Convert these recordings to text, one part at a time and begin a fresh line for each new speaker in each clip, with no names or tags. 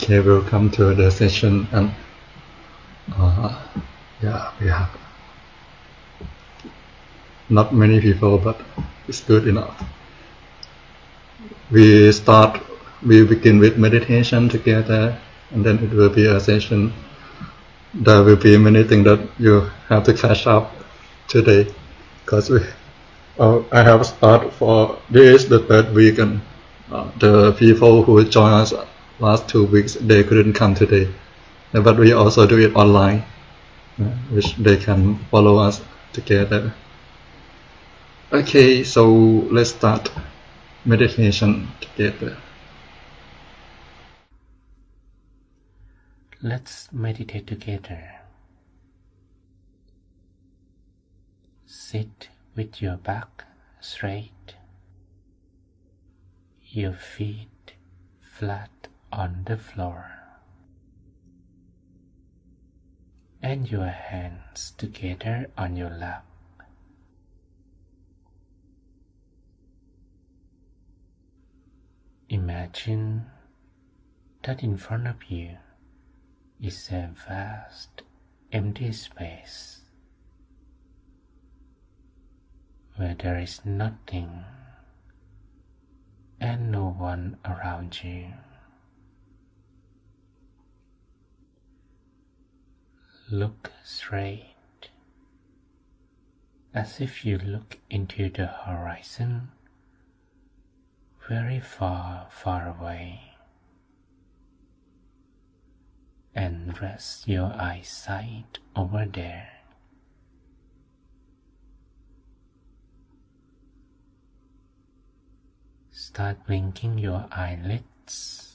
Okay, welcome to the session. And we have not many people, but it's good enough. We begin with meditation together, and then it will be a session. There will be many things that you have to catch up today, because I have started for this the third week, and the people who joined us last 2 weeks, they couldn't come today. But we also do it online, which they can follow us together. Okay, so let's start meditation together.
Let's meditate together. Sit with your back straight, your feet flat on the floor, and your hands together on your lap. Imagine that in front of you is a vast, empty space where there is nothing and no one around you. Look straight, as if you look into the horizon, very far, far away, and rest your eyesight over there. Start blinking your eyelids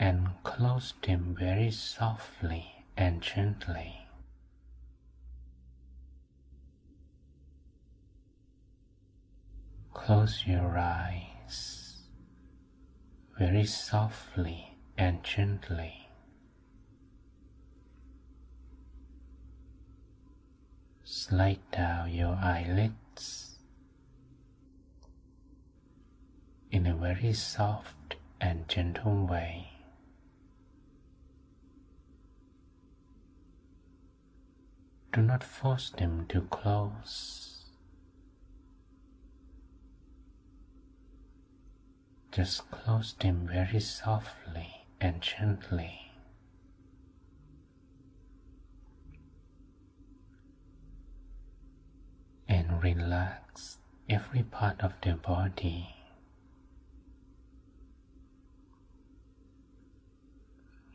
and close them very softly and gently. Close your eyes very softly and gently. Slide down your eyelids in a very soft and gentle way. Do not force them to close. Just close them very softly and gently. And relax every part of the body.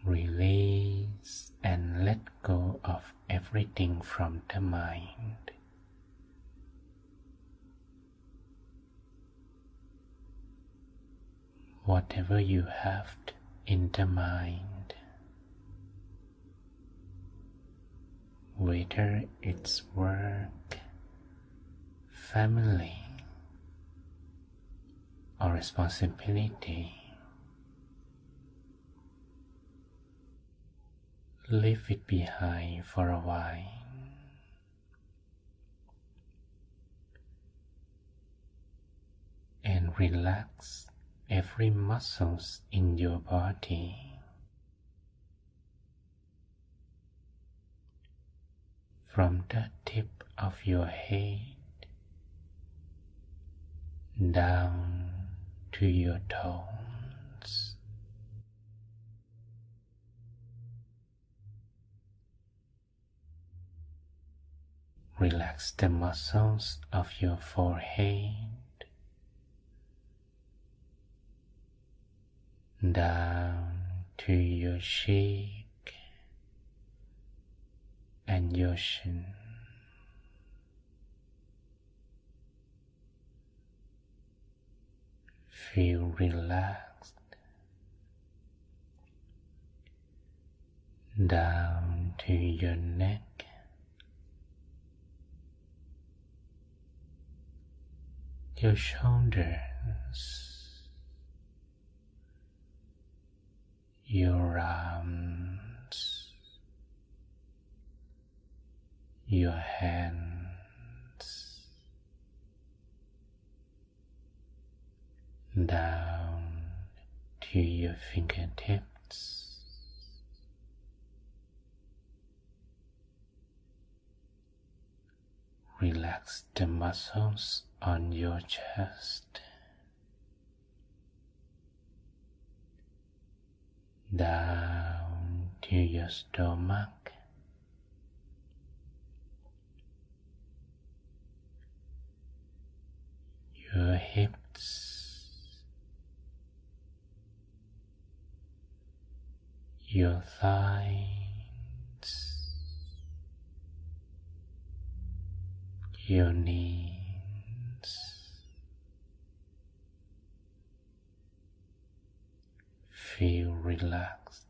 Release and let go of everything from the mind. Whatever you have in the mind, whether it's work, family, or responsibility, leave it behind for a while. And relax every muscles in your body. From the tip of your head down to your toes. Relax the muscles of your forehead down to your cheek and your chin. Feel relaxed down to your neck, your shoulders, your arms, your hands, down to your fingertips. Relax the muscles on your chest, down to your stomach, your hips, your thighs, your knees, feel relaxed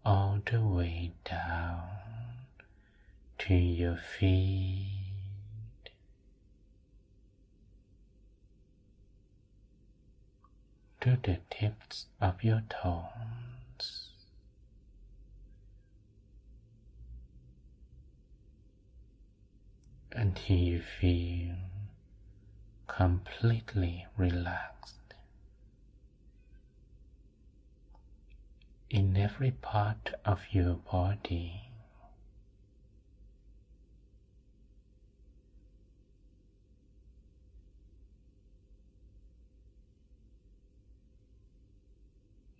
all the way down to your feet, to the tips of your toes. Until you feel completely relaxed in every part of your body.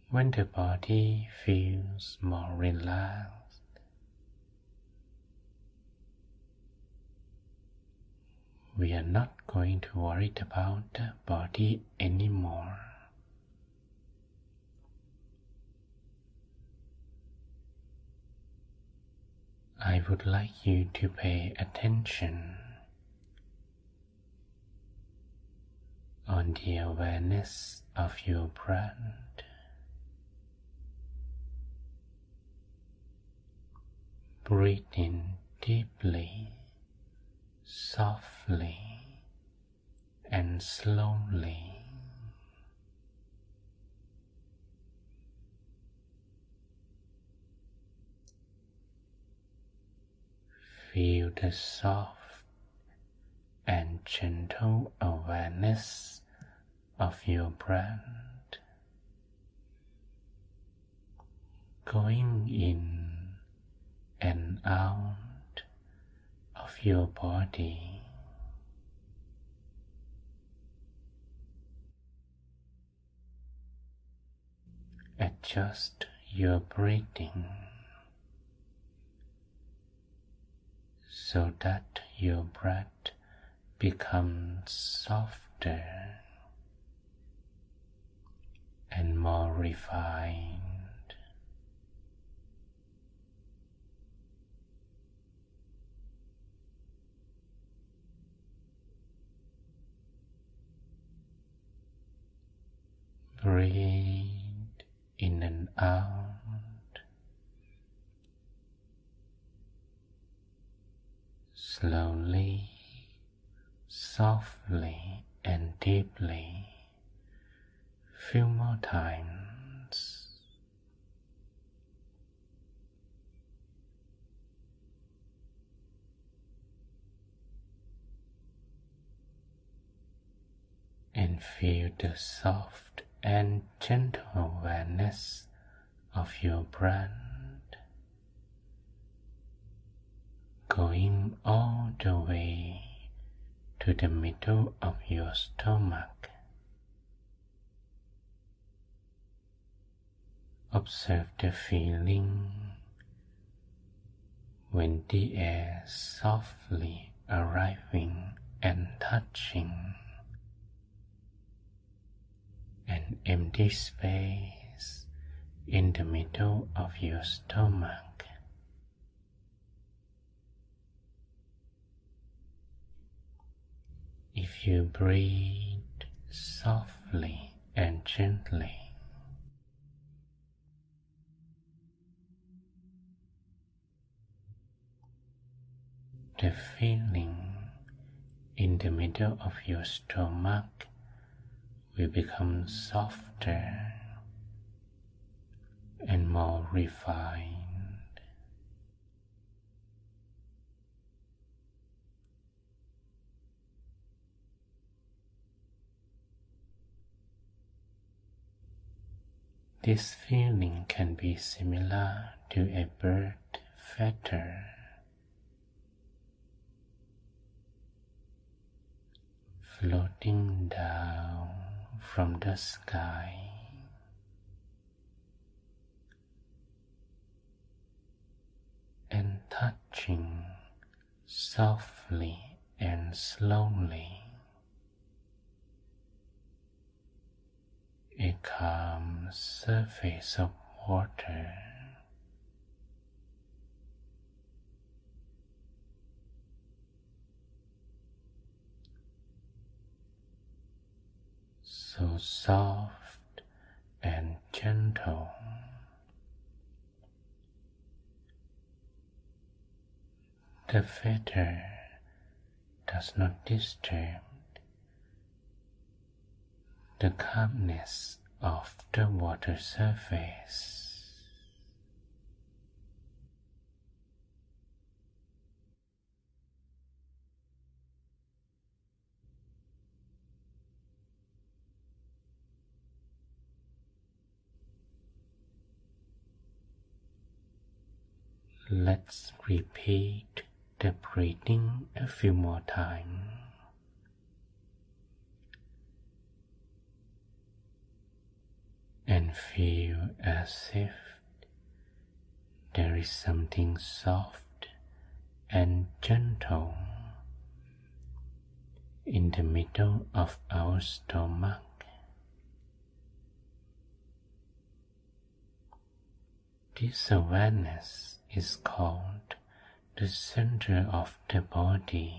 When the body feels more relaxed, we are not going to worry about the body anymore. I would like you to pay attention on the awareness of your breath. Breathe in deeply, softly, and slowly. Feel the soft and gentle awareness of your breath going in and out of your body. Adjust your breathing so that your breath becomes softer and more refined. Breathe in and out, slowly, softly, and deeply. Few more times. And feel the soft and gentle awareness of your breath going all the way to the middle of your stomach. Observe the feeling when the air softly arriving and touching an empty space in the middle of your stomach. If you breathe softly and gently, the feeling in the middle of your stomach will become softer and more refined. This feeling can be similar to a bird feather floating down from the sky and touching softly and slowly a calm surface of water. So soft and gentle. The feather does not disturb the calmness of the water surface. Let's repeat the breathing a few more times. And feel as if there is something soft and gentle in the middle of our stomach. This awareness is called the center of the body.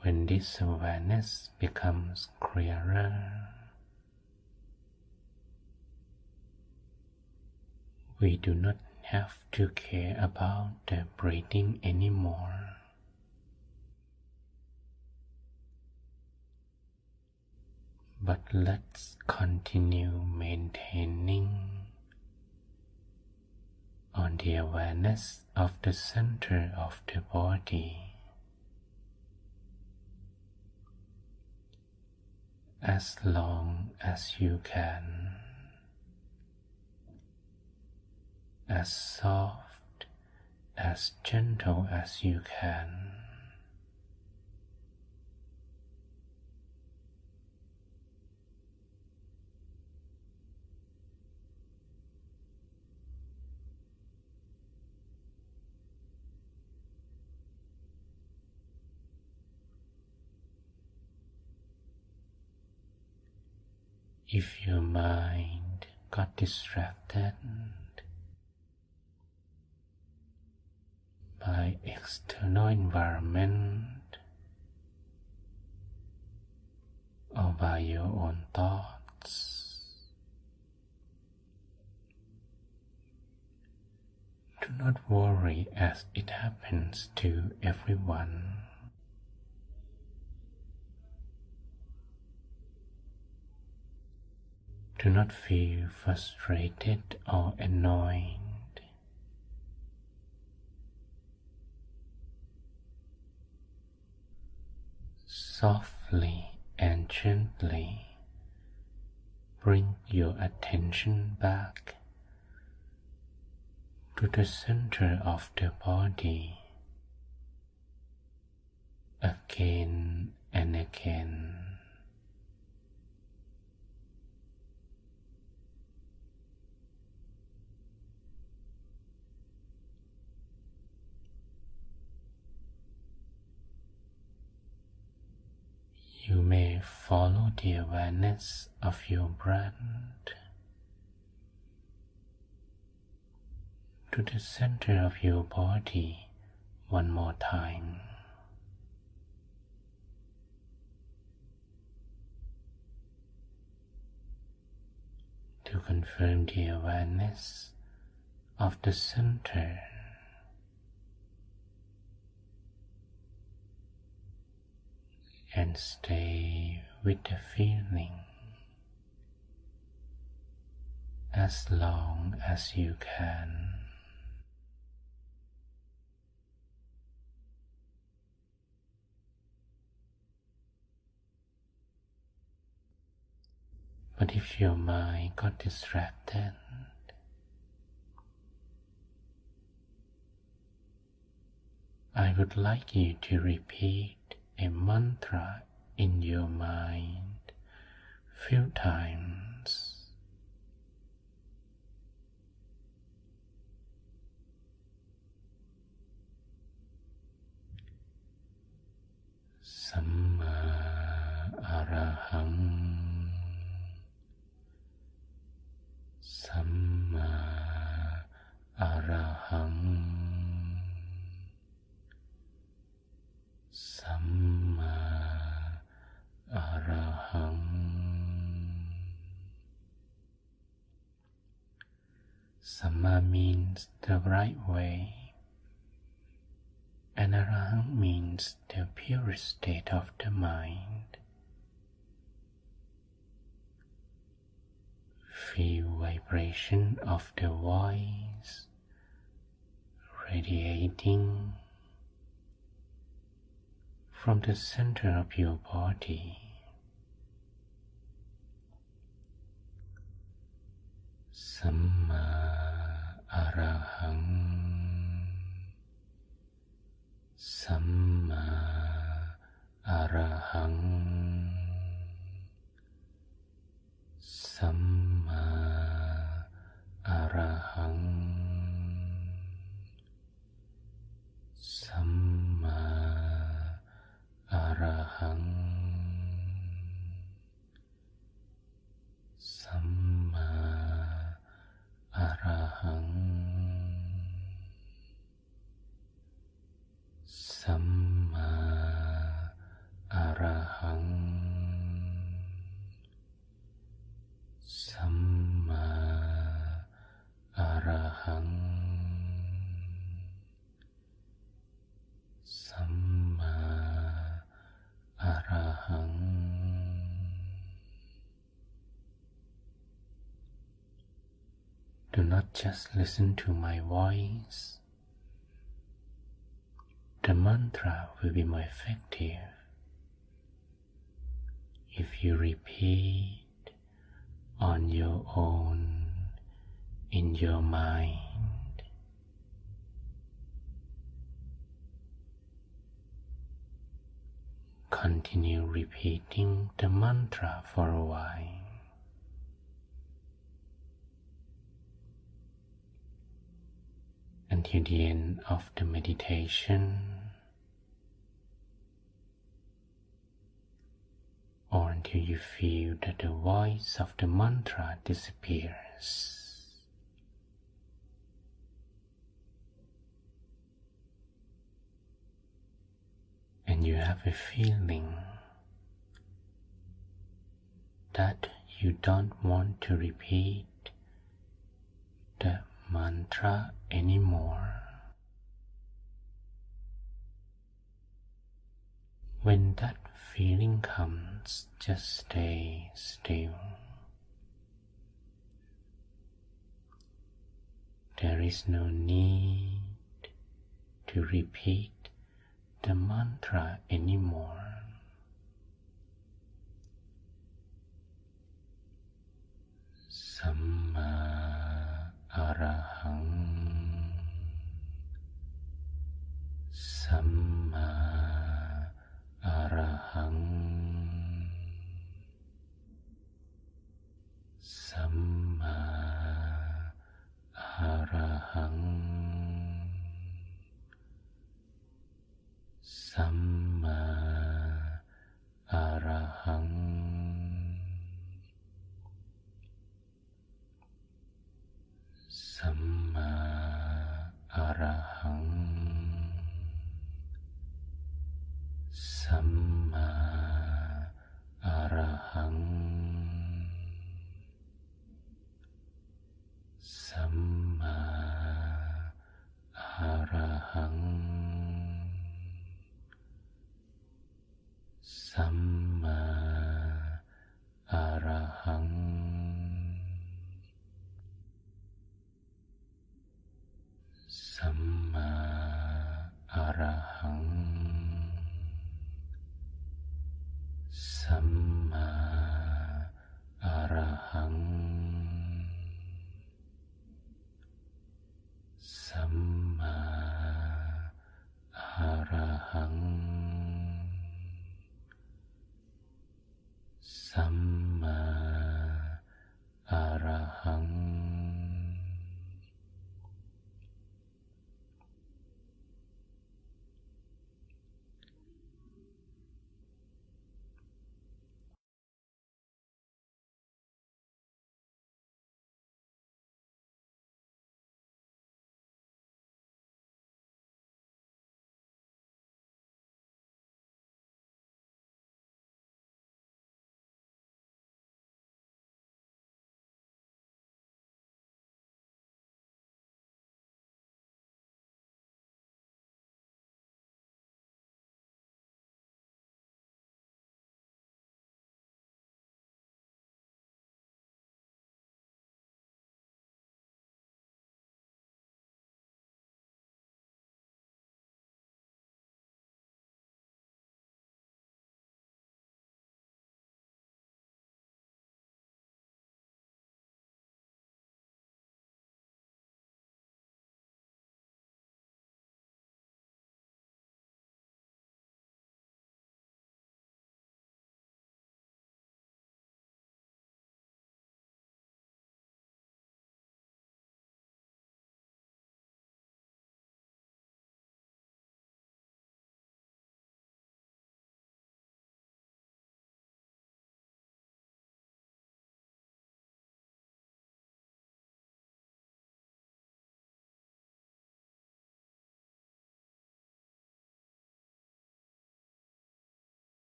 When this awareness becomes clearer, we do not have to care about the breathing anymore. But let's continue maintaining on the awareness of the center of the body as long as you can, as soft, as gentle as you can. If your mind got distracted by external environment or by your own thoughts, do not worry, as it happens to everyone. Do not feel frustrated or annoyed. Softly and gently bring your attention back to the center of the body again and again. You may follow the awareness of your breath to the center of your body one more time. To confirm the awareness of the center, and stay with the feeling as long as you can. But if your mind got distracted, I would like you to repeat a mantra in your mind few times. Samma Arahang, Samma Arahang, Samma Arahang. Samma means the right way, and Arahang means the pure state of the mind. Feel vibration of the voice radiating from the center of your body. Samma Arahang, Samma Arahang, Samma Arahang, Samma Arahang, Samma Arahang, Samma Arahang, Samma Arahang, Samma Arahang. Do not just listen to my voice. The mantra will be more effective if you repeat on your own in your mind. Continue repeating the mantra for a while. Until the end of the meditation, or until you feel that the voice of the mantra disappears. And you have a feeling that you don't want to repeat the mantra anymore. When that feeling comes, just stay still. There is no need to repeat the mantra anymore. Samma Arahang, Samma Arahang, Samma Arahang, Samma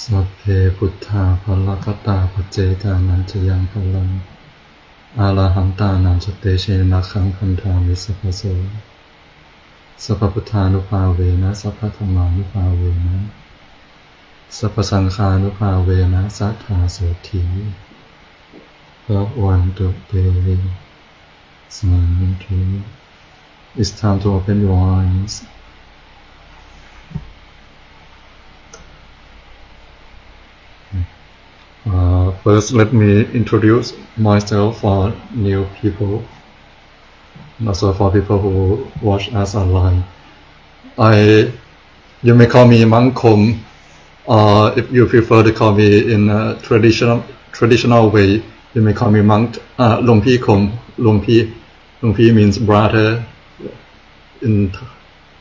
สัพเพพุทธาภลคตาปัจเจกานันจยังพลังอาลาหันตานันจเตเชนะขังพันธามิสัพพโสสัพพพุทธานุภาเวนะสัพพธัมมานุภาเวนะสัพพสังฆานุภาเวนะสัทธาโสถีพระวันตุเตสันตุ It's time to open your eyes. First, let me introduce myself for new people, and also for people who watch us online. You may call me Mangkom, or if you prefer to call me in a traditional way, you may call me Longpi Kom. Longpi means brother in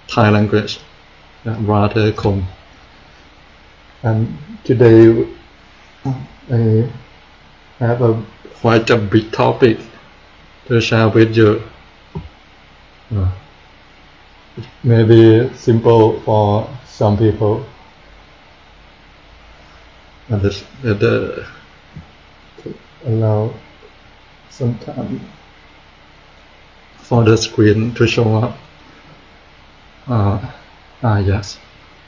Thai language, brother Kom. And today I have quite a big topic to share with you. It may be simple for some people, and it allow some time for the screen to show up. Yes,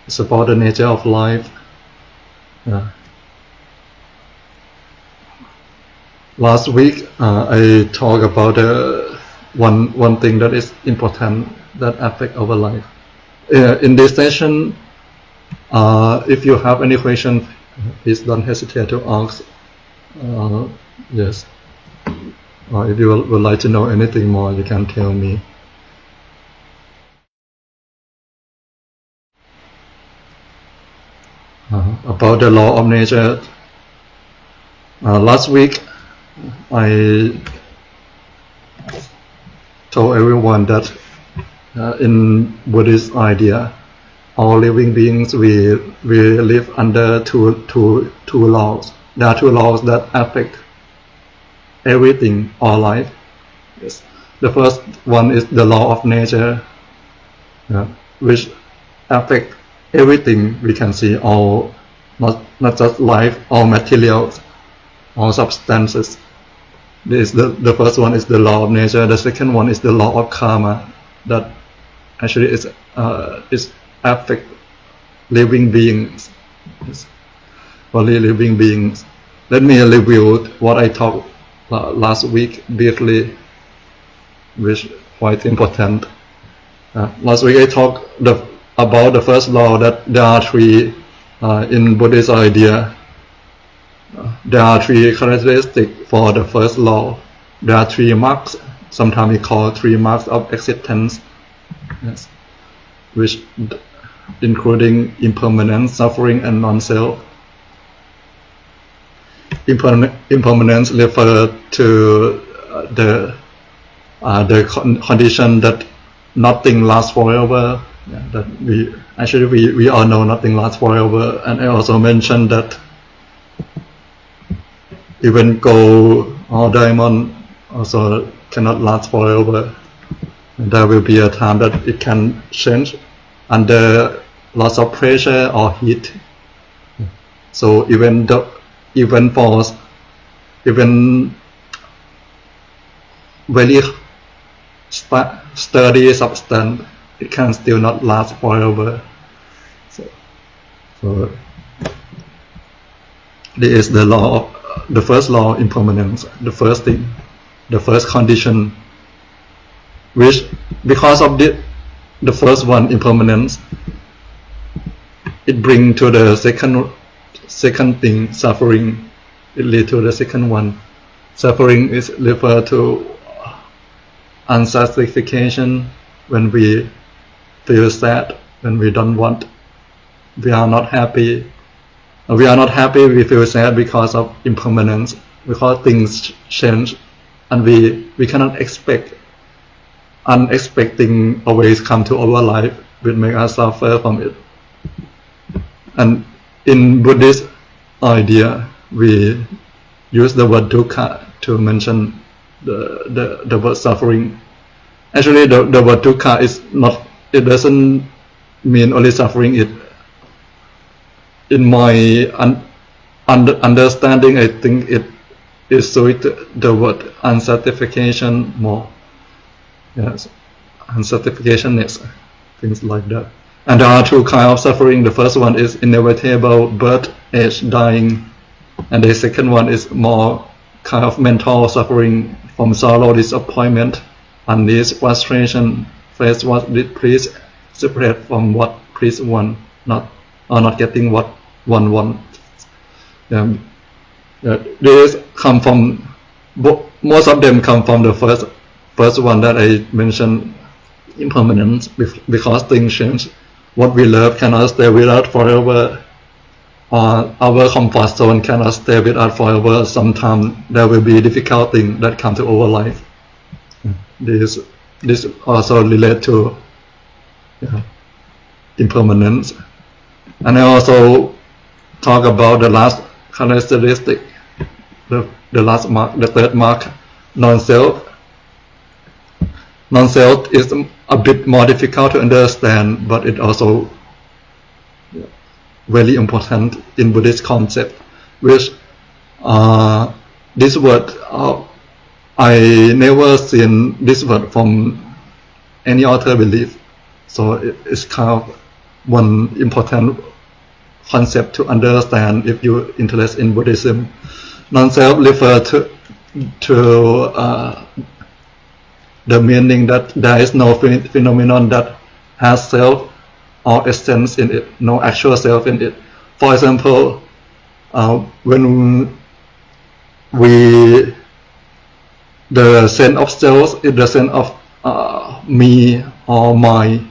it's about the nature of life. Last week, I talked about one thing that is important that affect our life. In this session, if you have any question, please don't hesitate to ask. Yes. If you would like to know anything more, you can tell me. About the law of nature. Last week, I told everyone that in Buddhist idea, all living beings we live under two laws. There are two laws that affect everything, all life. Yes. The first one is the law of nature, which affect everything we can see, all not just life, all materials, all substances. This the first one is the law of nature. The second one is the law of karma, that actually is affect living beings, only living beings. Let me review what I talked last week briefly, which is quite important. Last week I talked about the first law, that there are three in Buddhist idea. There are three characteristics for the first law. There are three marks, sometimes we call three marks of existence, yes, which including impermanence, suffering, and non-self. Impermanence refers to the condition that nothing lasts forever. That we all know nothing lasts forever, and I also mentioned that even gold or diamond also cannot last forever. And there will be a time that it can change under lots of pressure or heat. So even very sturdy substance, it can still not last forever. So this is the law of the first law, impermanence. The first thing, the first condition, which because of the first one, impermanence, it brings to the second thing, suffering. It leads to the second one. Suffering is referred to unsatisfaction, when we feel sad, when we don't want, we are not happy. We feel sad because of impermanence, because things change, and we cannot expect. Unexpected always come to our life, which make us suffer from it. And in Buddhist idea, we use the word dukkha to mention the word suffering. Actually, the word dukkha is not. It doesn't mean only suffering. in my understanding, I think it is suit the word uncertification more. Yes, uncertification is things like that. And there are two kinds of suffering. The first one is inevitable birth, age, dying, and the second one is more kind of mental suffering from sorrow, disappointment, unease, frustration, face what did please, separate from what please want, not getting what one wants. These come from, most of them come from the first one that I mentioned, impermanence, because things change. What we love cannot stay with us forever. Our comfort zone cannot stay with us forever. Sometimes there will be difficult things that come to our life. This also relate to impermanence. And I also talk about the last characteristic, the last mark, the third mark, non-self. Non-self is a bit more difficult to understand, but it also very important in Buddhist concept, which this word, I never seen this word from any other belief, so it's kind of one important concept to understand if you're interested in Buddhism. Non-self refers to the meaning that there is no phenomenon that has self or essence in it, no actual self in it. For example, when the sense of self is the sense of me or my,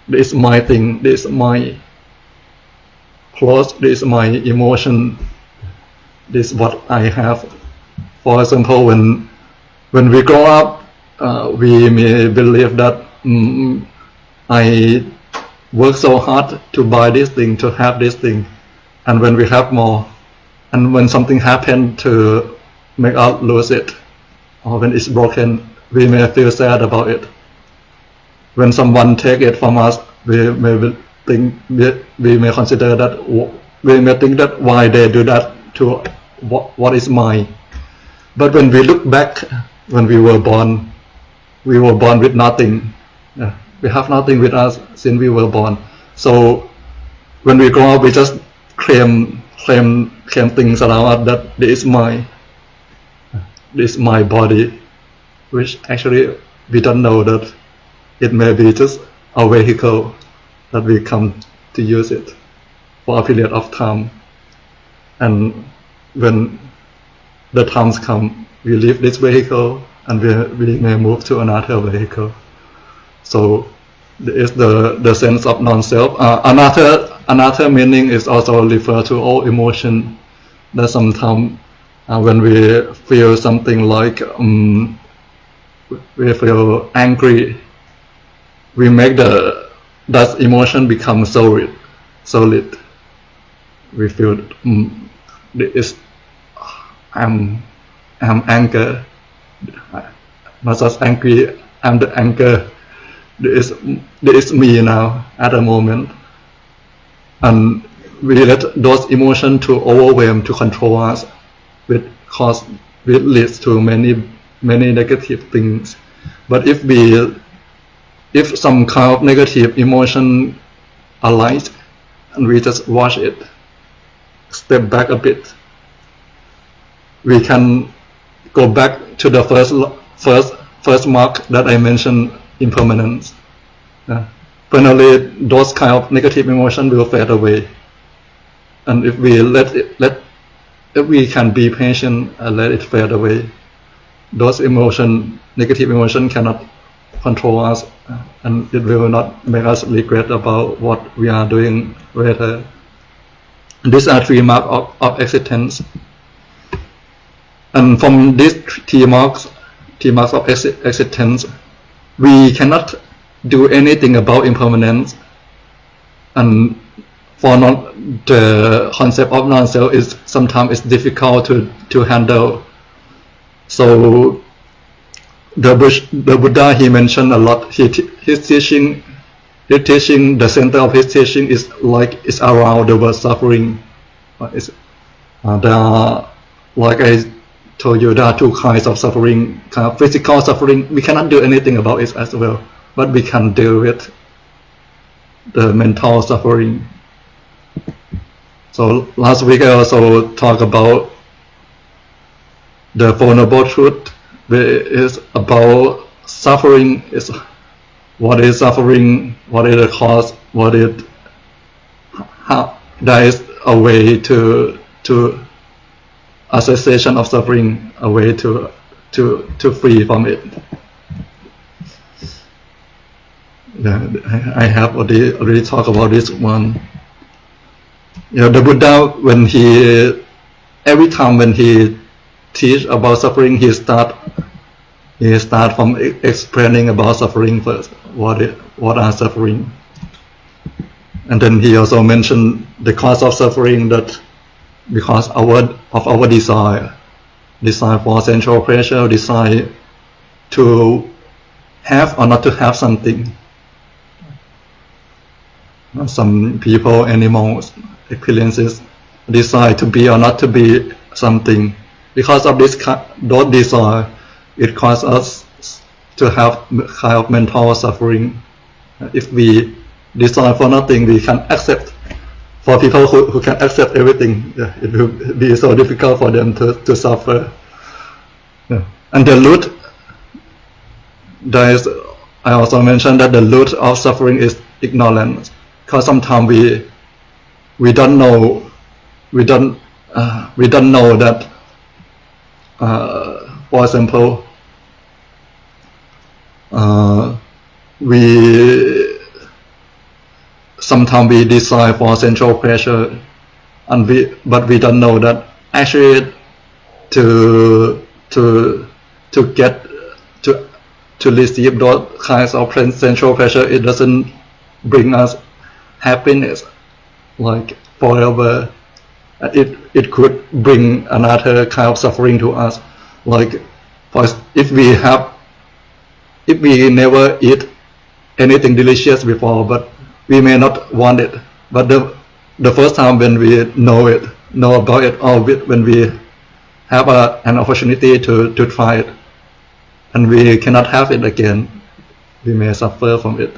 this is my thing, this is my clothes, this is my emotion, this is what I have. For example, when we grow up, we may believe that I work so hard to buy this thing, to have this thing, and when we have more, and when something happened to make us lose it, or when it's broken, we may feel sad about it. When someone take it from us, we may consider that, we may think that why they do that to what is mine. But when we look back, when we were born with nothing. We have nothing with us since we were born. So when we grow up, we just claim things around us that this is my body, which actually we don't know that it may be just a vehicle that we come to use it for a period of time. And when the times come, we leave this vehicle and we may move to another vehicle. So there is the sense of non-self. Another meaning is also refer to all emotion. That sometimes when we feel something like we feel angry, we make that emotion become solid. We feel I'm anger. Not just angry, I'm the anger. There is me now at the moment, and we let those emotions to overwhelm, to control us, which leads to many negative things. But if some kind of negative emotion arise, and we just watch it, step back a bit, we can go back to the first mark that I mentioned, impermanence. Finally, those kind of negative emotions will fade away, and if we if we can be patient and let it fade away, those negative emotion cannot control us, and it will not make us regret about what we are doing later. These are three marks of existence. And from these three marks of existence, we cannot do anything about impermanence. And for the concept of non-self is sometimes difficult to handle. So the Buddha, he mentioned a lot. His teaching his teaching, the center of his teaching is around the word suffering. There are, like I told you, there are two kinds of suffering. Kind of physical suffering, we cannot do anything about it as well, but we can deal with the mental suffering. So last week I also talked about the Four Noble Truths, which is about suffering. What is suffering? What is the cause? How there is a way to a cessation of suffering, a way to free from it. Yeah, I have already talked about this one. The Buddha, every time when he teach about suffering, he start from explaining about suffering first. What are suffering? And then he also mentioned the cause of suffering, that because of our desire for sensual pleasure, desire to have or not to have something. Some people, animals, experiences desire to be or not to be something. Because of those desire, it causes us to have kind of mental suffering. If we desire for nothing, we can accept. For people who can accept everything, it will be so difficult for them to suffer. And the root, I also mentioned that the root of suffering is ignorance. Because sometimes we don't know that. For example, sometimes we desire for sensual pleasure, but we don't know that actually to receive those kinds of sensual pleasure, it doesn't bring us happiness like forever. It could bring another kind of suffering to us. Like, if we never eat anything delicious before, but we may not want it. But the first time when we know about it, or when we have an opportunity to try it, and we cannot have it again, we may suffer from it.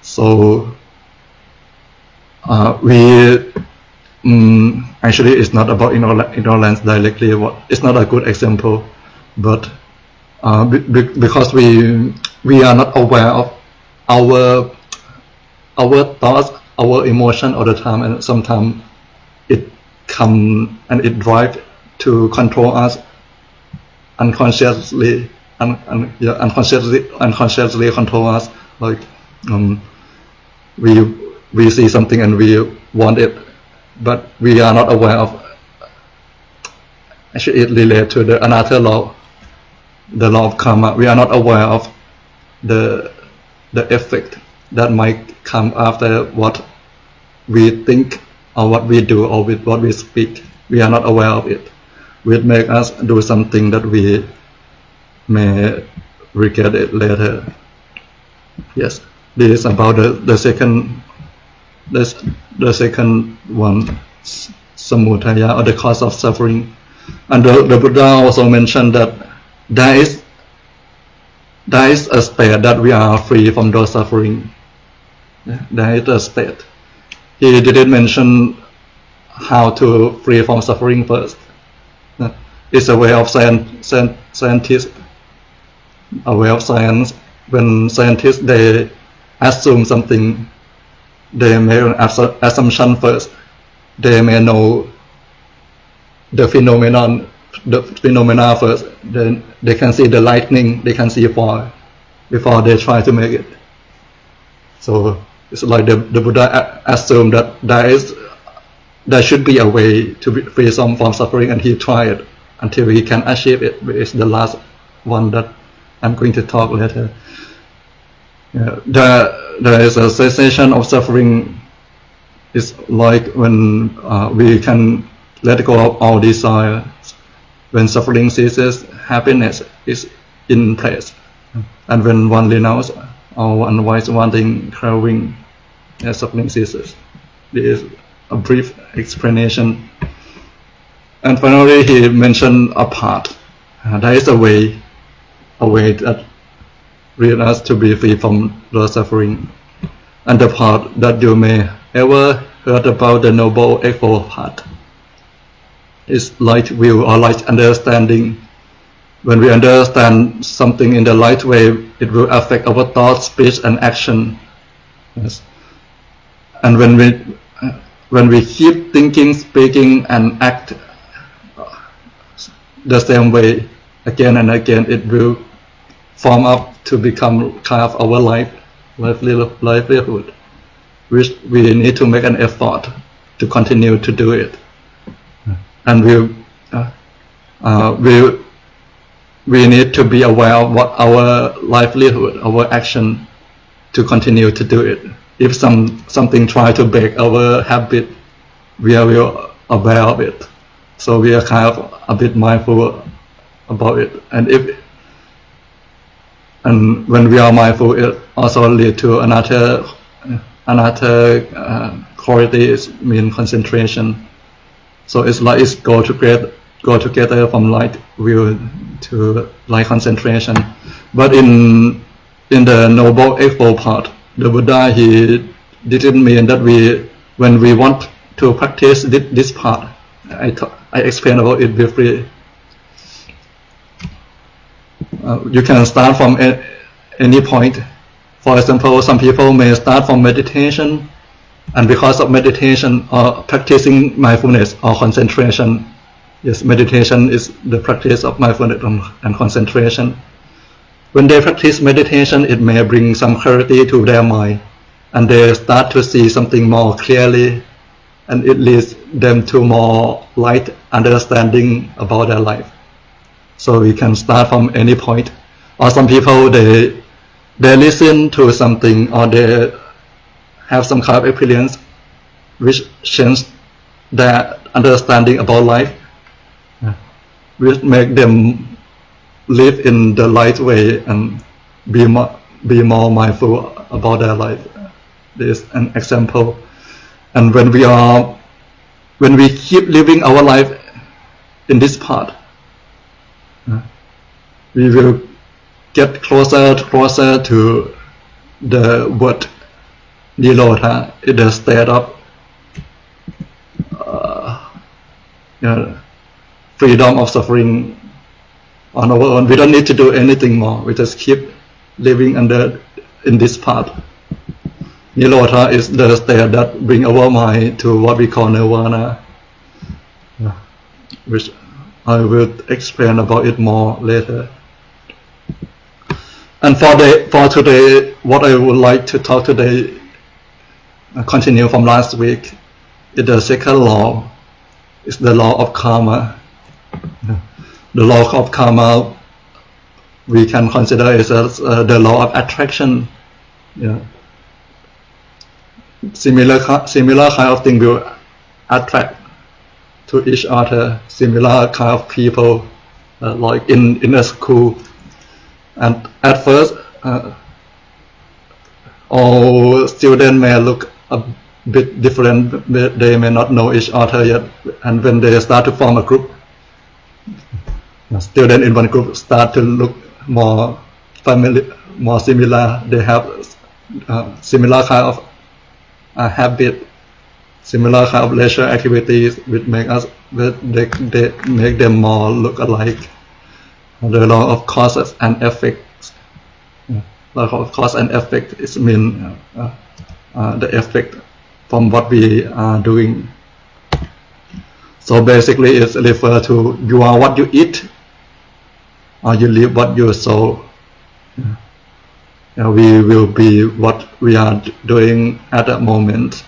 So actually it's not about ignorance directly. It's not a good example, but because we are not aware of our thoughts, our emotion all the time, and sometimes it come and it drive to control us unconsciously control us. Like we see something and we want it, but we are not aware of. Actually, it relates to another law, the law of karma. We are not aware of the effect that might come after what we think or what we do or with what we speak. We are not aware of it, which make us do something that we may regret it later. Yes, this is about the second one, samudaya, or the cause of suffering. And the Buddha also mentioned that there is a state that we are free from those suffering. There is a state. He didn't mention how to free from suffering first. It's a way of scientists, a way of science. When scientists they assume something, they make an assumption first. They may know the phenomena first. Then they can see the lightning, they can see fire before they try to make it. So it's like the Buddha assumed that there should be a way to be free from suffering, and he tried until he can achieve it. It's the last one that I'm going to talk later. There is a cessation of suffering. It's like when we can let go of all desire. When suffering ceases, happiness is in place. And when one renounces or unwise wanting, craving, suffering ceases. This is a brief explanation. And finally, he mentioned a path. There is a way that leads us to be free from the suffering. And the path that you may ever heard about, the Noble Eightfold Path, is light view or light understanding. When we understand something in the light way, it will affect our thought, speech, and action. Yes. And when we keep thinking, speaking, and act the same way again and again, it will form up to become kind of our livelihood, which we need to make an effort to continue to do it. And we need to be aware of what our livelihood, our action, to continue to do it. If something try to break our habit, we are aware of it. So we are kind of a bit mindful about it. And when we are mindful, it also leads to another quality, is mean concentration. So it's like it's go together from light view to light concentration. But in the Noble Eightfold Path, the Buddha, he didn't mean that when we want to practice this path. I explained about it briefly. You can start from any point. For example, some people may start from meditation, and because of meditation or practicing mindfulness or concentration, yes, meditation is the practice of mindfulness and concentration. When they practice meditation, it may bring some clarity to their mind, and they start to see something more clearly, and it leads them to more light understanding about their life. So we can start from any point. Or some people, they listen to something, or they have some kind of experience which change their understanding about life, which make them live in the light way and be more mindful about their life. This is an example. And when we keep living our life in this path, we will get closer to the word Nirodha, in the state of freedom of suffering on our own. We don't need to do anything more. We just keep living in this path. Nirodha is the state that brings our mind to what we call nirvana, which I will explain about it more later. And for today, what I would like to talk today, continue from last week, is the second law. It's the law of karma. The law of karma, we can consider it as the law of attraction. Similar kind of thing will attract to each other. Similar kind of people, like in a school. And at first, all students may look a bit different. They may not know each other yet. And when they start to form a group, students in one group start to look more familiar, more similar. They have similar kind of habit, similar kind of leisure activities, which make they make them more look alike. The law of causes and effects. Law of cause and effect is mean the effect from what we are doing. So basically, it's refer to you are what you eat, or you live what you sow. We will be what we are doing at that moment,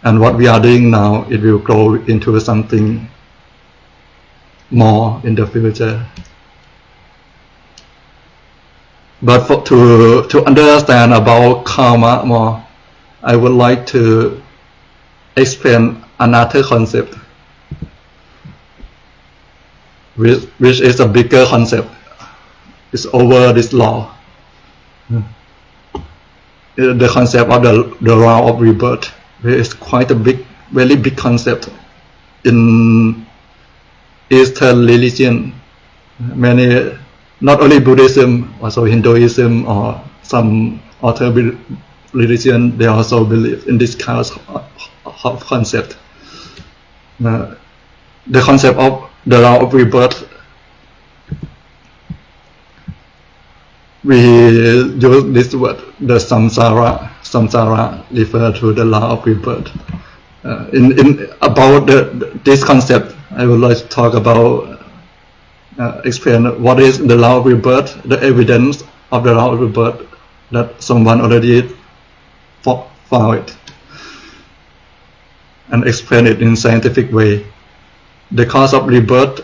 and what we are doing now, it will grow into something more in the future. But to understand about karma more, I would like to explain another concept, which is a bigger concept. It's over this law. the concept of the round of rebirth is quite a very big concept in Eastern religion. Many, not only Buddhism, also Hinduism or some other religion, they also believe in this kind of concept. The concept of the round of rebirth, we use this word, the samsara. Samsara refer to the law of rebirth. In about this concept, I would like to talk about, explain what is the law of rebirth, the evidence of the law of rebirth that someone already found it, and explain it in scientific way. The cause of rebirth,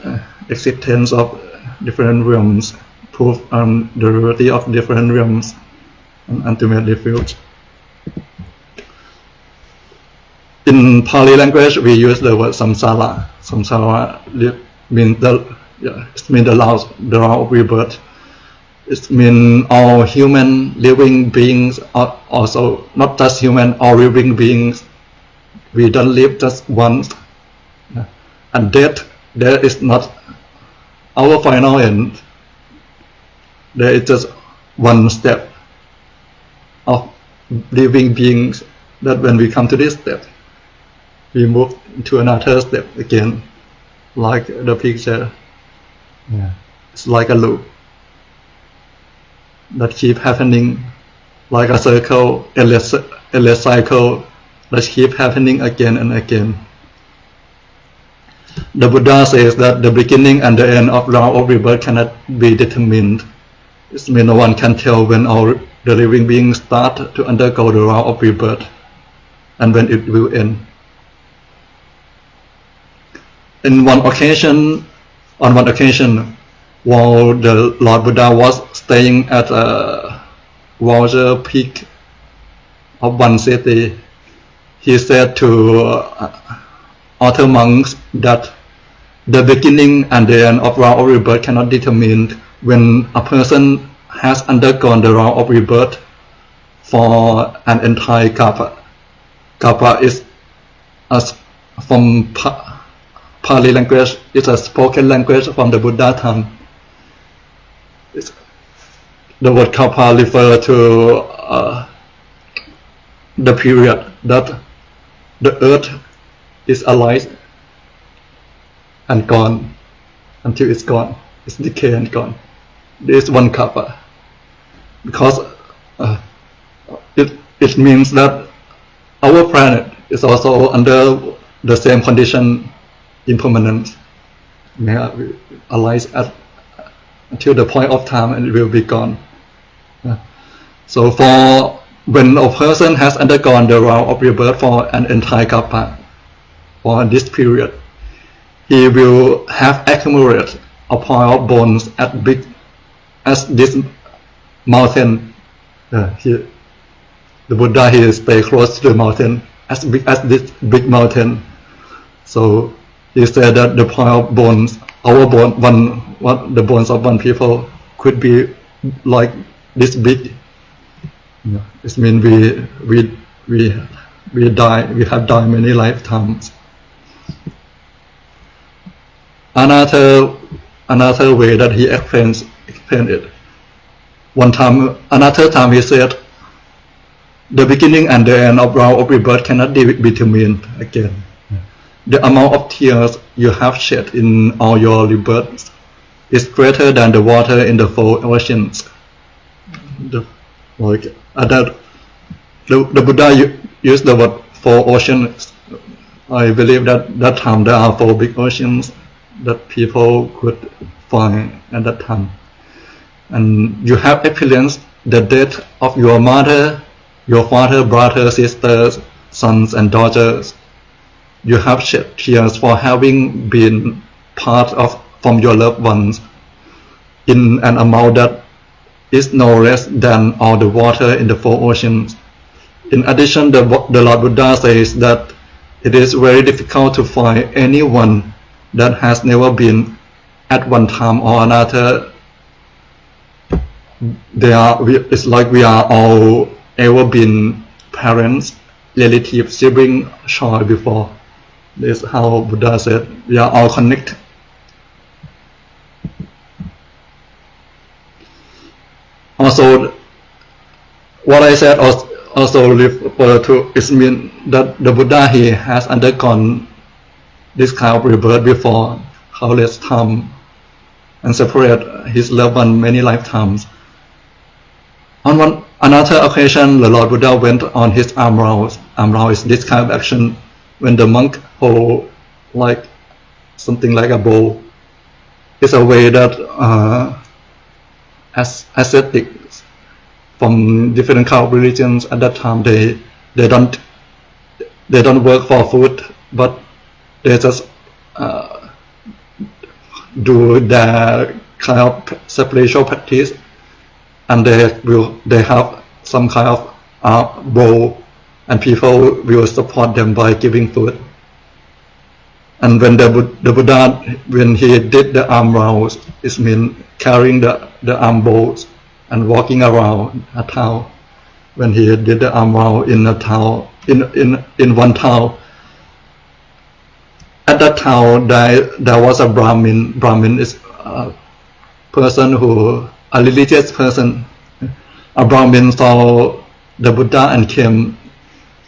existence of different realms, proof on the reality of different realms, and ultimate refuge. In Pali language, we use the word samsara. Samsara means the law of rebirth. It means all human living beings, also not just human, all living beings. We don't live just once, and death there is not our final end. There is just one step of living beings, that when we come to this step, we move to another step again, like the picture. It's like a loop that keep happening, like a circle, a cycle that keep happening again and again. The Buddha says that the beginning and the end of round of rebirth cannot be determined. It means no one can tell when the living beings start to undergo the round of rebirth and when it will end. On one occasion, while the Lord Buddha was staying at a vulture peak of one city, he said to other monks that the beginning and the end of round of rebirth cannot be determined when a person has undergone the round of rebirth for an entire kalpa. Kalpa is, as from Pali language, it's a spoken language from the Buddha tongue. The word kalpa refers to the period that the earth is alive and gone until it's gone, it's decayed and gone. There is one kalpa, because it means that our planet is also under the same condition, impermanence, alive until the point of time, and it will be gone. So for when a person has undergone the round of rebirth for an entire kalpa, for this period, he will have accumulated a pile of bones as big as this mountain. The Buddha, he stay close to the mountain, as big as this big mountain. So he said that the pile of bones, the bones of one people could be like this big. It means we have died many lifetimes. Another way that he explained it. Another time he said, the beginning and the end of round of rebirth cannot be determined again. The amount of tears you have shed in all your rebirths is greater than the water in the 4 oceans. The Buddha used the word 4 oceans. I believe that time there are 4 big oceans that people could find at that time. And you have experienced the death of your mother, your father, brothers, sisters, sons and daughters. You have shed tears for having been part of from your loved ones in an amount that is no less than all the water in the 4 oceans. In addition, the Lord Buddha says that it is very difficult to find anyone that has never been at one time or another. It's like we are all ever been parents, relatives, sibling, child before. This is how Buddha said we are all connected. Also, what I said also refer to is mean that the Buddha, he has undergone this kind of rebirth before, countless times, and separate his loved one many lifetimes. On another occasion, the Lord Buddha went on his arm round. Arm round is this kind of action when the monk hold like something like a bowl. It's a way that ascetics from different kind of religions at that time they don't work for food, but they just do their kind of spiritual practice, and they have some kind of bowl, and people will support them by giving food. And when the Buddha, when he did the arm rounds, it means carrying the arm bowls and walking around a town. When he did the arm round in a town, in one town, at that town there was a Brahmin. Brahmin is a person a religious person. A Brahmin saw the Buddha and came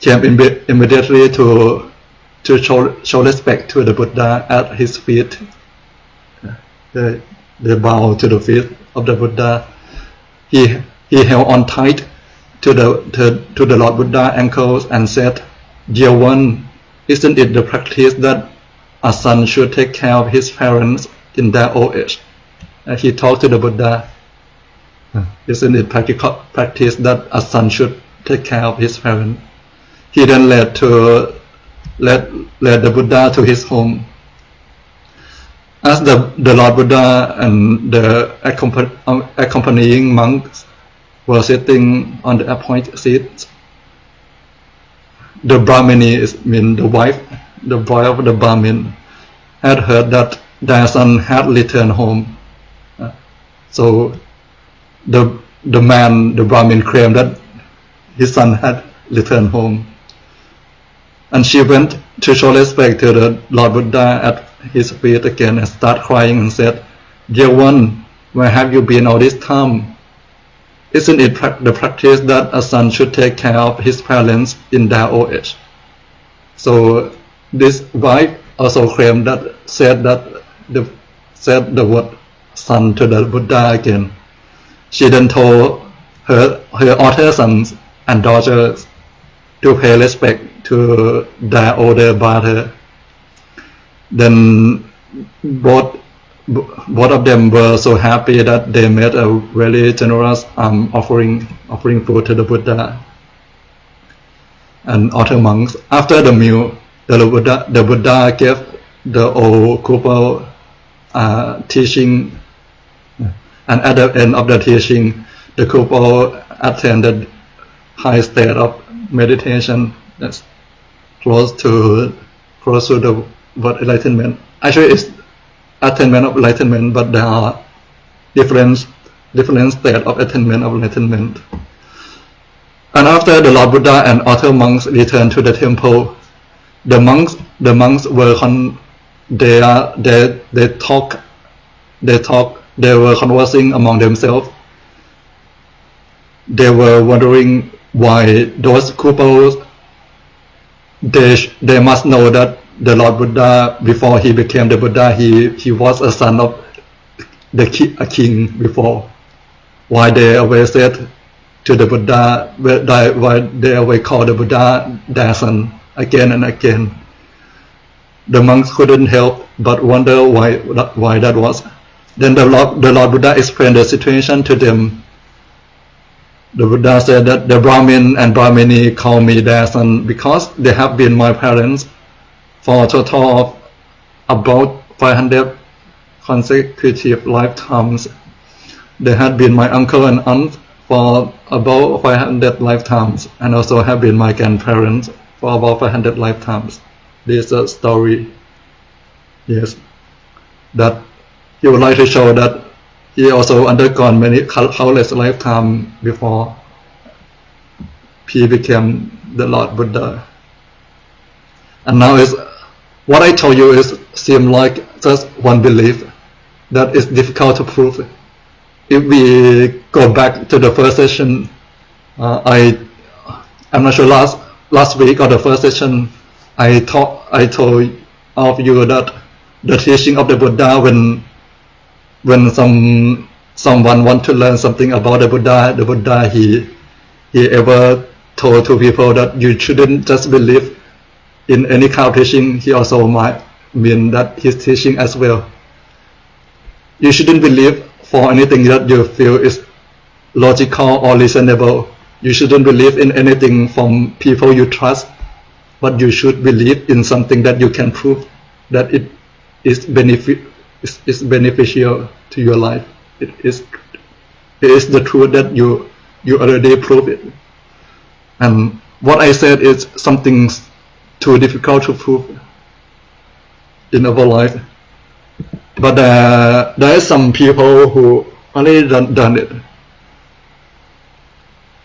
immediately to show respect to the Buddha at his feet. They bow to the feet of the Buddha. He held on tight to the Lord Buddha ankles and said, "Dear one, isn't it the practice that a son should take care of his parents in their old age?" He talked to the Buddha. Isn't it practice that a son should take care of his parents? He then led the Buddha to his home. As the Lord Buddha and the accompanying monks were sitting on the appointed seats, the Brahmini, the wife of the Brahmin, had heard that their son had returned home. So the Brahmin claimed that his son had returned home. And she went to show respect to the Lord Buddha at his feet again and started crying and said, "Dear one, where have you been all this time? Isn't it the practice that a son should take care of his parents in their old age?" So this wife also claimed said the word son to the Buddha again. She then told her other sons and daughters to pay respect to their older brother. Then both of them were so happy that they made a very generous offering food to the Buddha and other monks. After the meal, the Buddha gave the old couple teaching, and at the end of the teaching, the couple attended high state of meditation that's close to the word enlightenment. Actually, it's attainment of enlightenment, but there are different states of attainment of enlightenment. And after the Lord Buddha and other monks returned to the temple, the monks were they were conversing among themselves. They were wondering why those couples, they must know that the Lord Buddha, before he became the Buddha, he was a son of a king before. Why they always said to the Buddha, why they always call the Buddha their son again and again. The monks couldn't help but wonder why that was. Then the Lord Buddha explained the situation to them. The Buddha said that the Brahmin and Brahmini call me their son because they have been my parents for a total of about 500 consecutive lifetimes. They had been my uncle and aunt for about 500 lifetimes, and also have been my grandparents for about 500 lifetimes. This is a story, yes, that he would like to show that he also undergone many countless lifetimes before. he became the Lord Buddha. And now is what I told you is seem like just one belief that is difficult to prove. If we go back to the first session, I'm not sure last week or the first session, I told of you that the teaching of the Buddha, when someone want to learn something about the Buddha he ever told to people that you shouldn't just believe in any kind of teaching. He also might mean that his teaching as well. You shouldn't believe for anything that you feel is logical or reasonable. You shouldn't believe in anything from people you trust, but you should believe in something that you can prove that it is beneficial to your life. It is the truth that you already proved it. And what I said is something too difficult to prove in our life. But there are some people who already done it.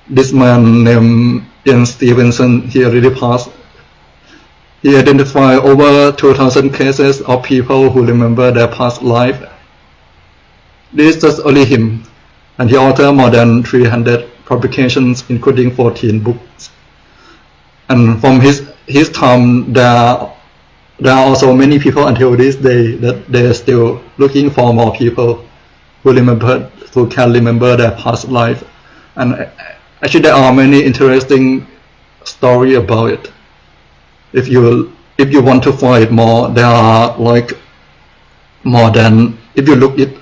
This man named Ian Stevenson, he already passed. He identified over 2,000 cases of people who remember their past life. This is just only him, and he authored more than 300 publications, including 14 books. And from his time, there are also many people until this day that they're still looking for more people who can remember their past life. And actually, there are many interesting stories about it. If you want to find more, there are like more than, if you look it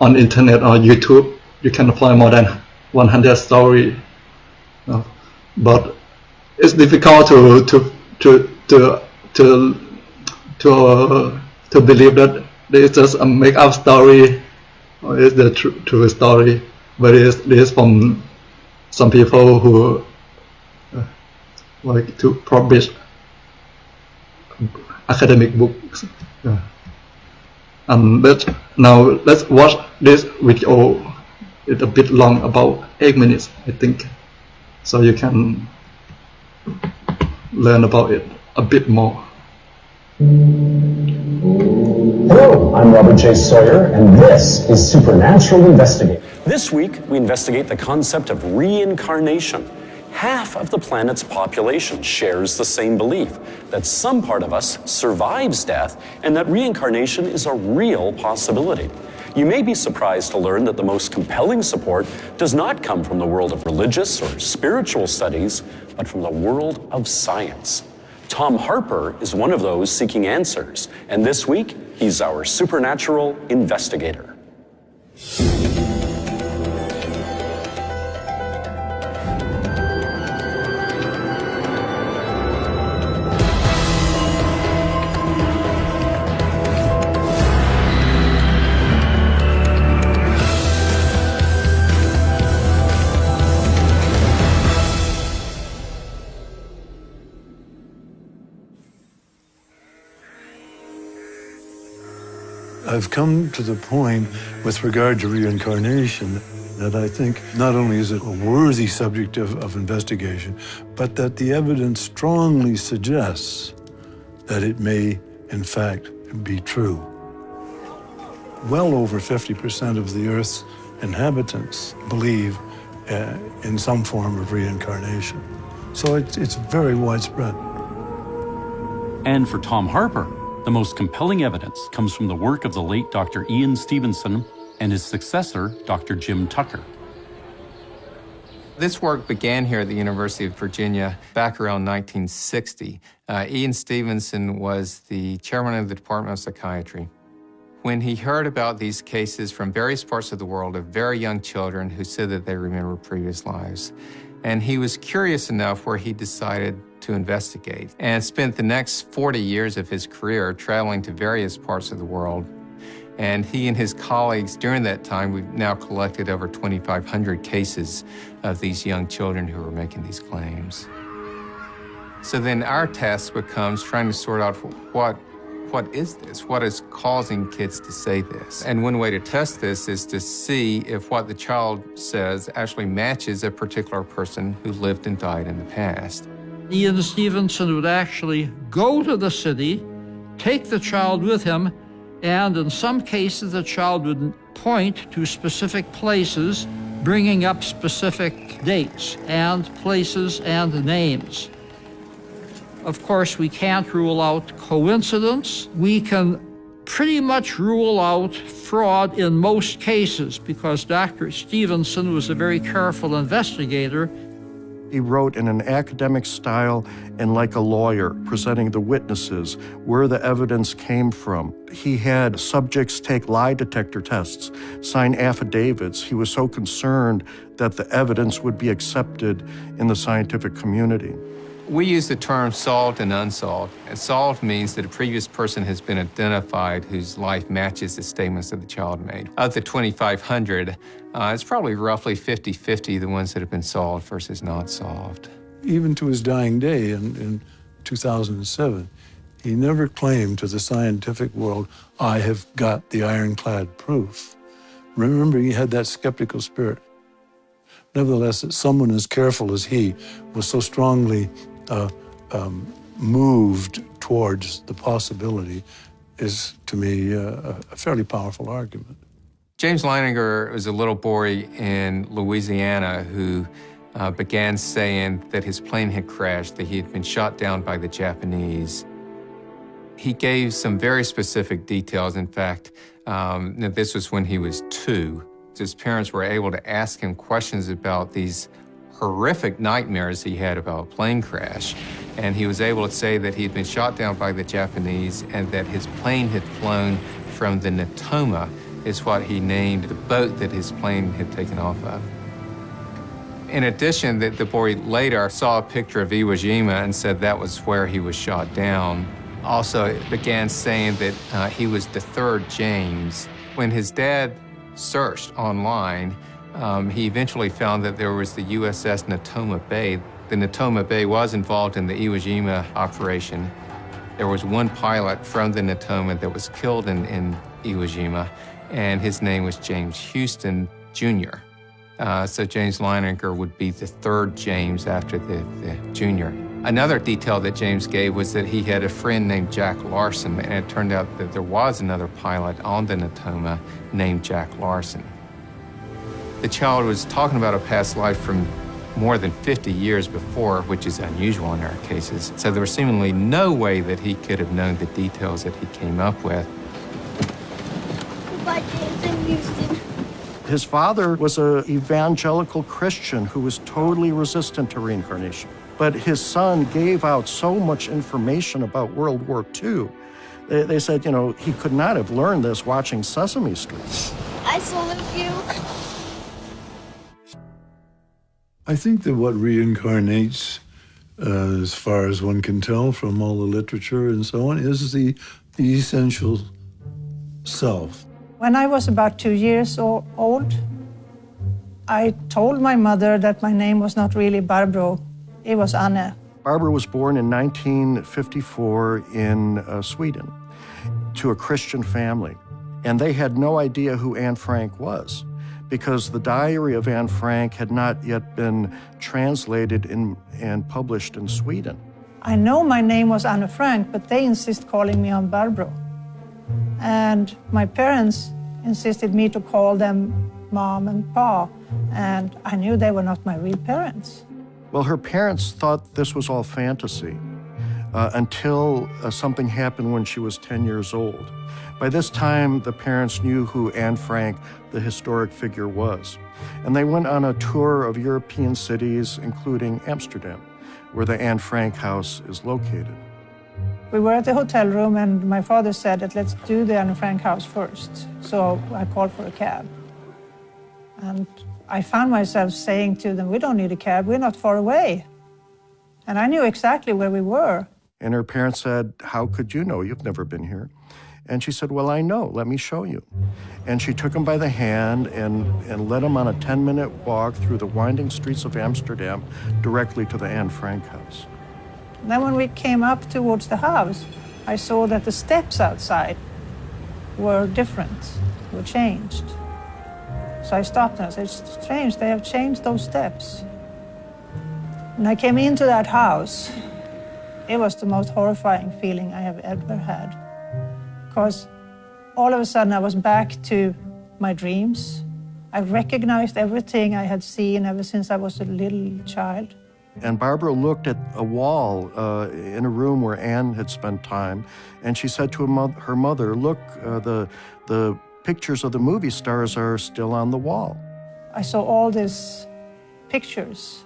on internet or YouTube, you can find more than 100 stories. But it's difficult to believe that there is just a make-up story or is the true story. But it is from some people who like to publish academic books. And let's watch this video. It's a bit long, about 8 minutes, I think, so you can learn about it a bit more.
Hello, I'm Robert J. Sawyer, and this is Supernatural Investigating. This week, we investigate the concept of reincarnation. Half of the planet's population shares the same belief that some part of us survives death and that reincarnation is a real possibility. You may be surprised to learn that the most compelling support does not come from the world of religious or spiritual studies, but from the world of science. Tom Harper is one of those seeking answers, and this week, he's our supernatural investigator.
I've come to the point with regard to reincarnation that I think not only is it a worthy subject of investigation, but that the evidence strongly suggests that it may, in fact, be true. Well over 50% of the Earth's inhabitants believe in some form of reincarnation. So it's very widespread.
And for Tom Harper, the most compelling evidence comes from the work of the late Dr. Ian Stevenson and his successor, Dr. Jim Tucker.
This work began here at the University of Virginia back around 1960. Ian Stevenson was the chairman of the Department of Psychiatry. When he heard about these cases from various parts of the world of very young children who said that they remember previous lives, and he was curious enough where he decided to investigate and spent the next 40 years of his career traveling to various parts of the world. And he and his colleagues during that time, we've now collected over 2,500 cases of these young children who are making these claims. So then our task becomes trying to sort out what what is this? What is causing kids to say this? And one way to test this is to see if what the child says actually matches a particular person who lived and died in the past.
Ian Stevenson would actually go to the city, take the child with him, and in some cases the child would point to specific places, bringing up specific dates and places and names. Of course, we can't rule out coincidence. We can pretty much rule out fraud in most cases because Dr. Stevenson was a very careful investigator.
He wrote in an academic style and like a lawyer, presenting the witnesses, where the evidence came from. He had subjects take lie detector tests, sign affidavits. He was so concerned that the evidence would be accepted in the scientific community.
We use the term solved and unsolved. And solved means that a previous person has been identified whose life matches the statements that the child made. Of the 2,500, it's probably roughly 50-50 the ones that have been solved versus not solved.
Even to his dying day in 2007, he never claimed to the scientific world, I have got the ironclad proof. Remember, he had that skeptical spirit. Nevertheless, someone as careful as he was so strongly moved towards the possibility is, to me, a fairly powerful argument.
James Leininger was a little boy in Louisiana who began saying that his plane had crashed, that he had been shot down by the Japanese. He gave some very specific details. In fact, this was when he was 2. His parents were able to ask him questions about these horrific nightmares he had about a plane crash. And he was able to say that he had been shot down by the Japanese and that his plane had flown from the Natoma, is what he named the boat that his plane had taken off of. In addition, the boy later saw a picture of Iwo Jima and said that was where he was shot down. Also began saying that he was the 3rd James. When his dad searched online, he eventually found that there was the USS Natoma Bay. The Natoma Bay was involved in the Iwo Jima operation. There was one pilot from the Natoma that was killed in Iwo Jima, and his name was James Houston, Jr. So James Leininger would be the 3rd James after the Jr. Another detail that James gave was that he had a friend named Jack Larson, and it turned out that there was another pilot on the Natoma named Jack Larson. The child was talking about a past life from more than 50 years before, which is unusual in our cases. So there was seemingly no way that he could have known the details that he came up with.
Goodbye, James and Houston.
His father was an evangelical Christian who was totally resistant to reincarnation. But his son gave out so much information about World War II. They said, he could not have learned this watching Sesame Street.
I salute you.
I think that what reincarnates, as far as one can tell from all the literature and so on, is the essential self.
When I was about 2 years old, I told my mother that my name was not really Barbro, it was Anne.
Barbara was born in 1954 in Sweden to a Christian family, and they had no idea who Anne Frank was because the diary of Anne Frank had not yet been translated and published in Sweden.
I know my name was Anne Frank, but they insist calling me on Barbro. And my parents insisted me to call them Mom and Pa, and I knew they were not my real parents.
Well, her parents thought this was all fantasy until something happened when she was 10 years old. By this time, the parents knew who Anne Frank, the historic figure, was. And they went on a tour of European cities, including Amsterdam, where the Anne Frank house is located.
We were at the hotel room, and my father said that let's do the Anne Frank house first. So I called for a cab. And I found myself saying to them, we don't need a cab, we're not far away. And I knew exactly where we were.
And her parents said, how could you know? You've never been here. And she said, well, I know, let me show you. And she took him by the hand and led him on a 10-minute walk through the winding streets of Amsterdam directly to the Anne Frank house.
Then when we came up towards the house, I saw that the steps outside were different, were changed. So I stopped and I said, it's strange, they have changed those steps. When I came into that house, it was the most horrifying feeling I have ever had. Because all of a sudden I was back to my dreams. I recognized everything I had seen ever since I was a little child.
And Barbara looked at a wall in a room where Anne had spent time, and she said to her mother, look, the pictures of the movie stars are still on the wall.
I saw all these pictures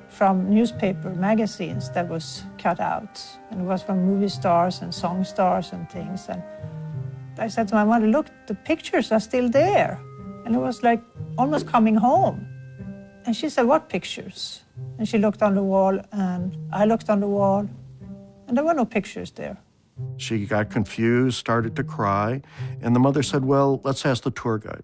from newspaper magazines that was cut out, and it was from movie stars and song stars and things. And I said to my mother, look, the pictures are still there. And it was like almost coming home. And she said, what pictures? And she looked on the wall, and I looked on the wall, and there were no pictures there.
She got confused, started to cry, and the mother said, well, let's ask the tour guide.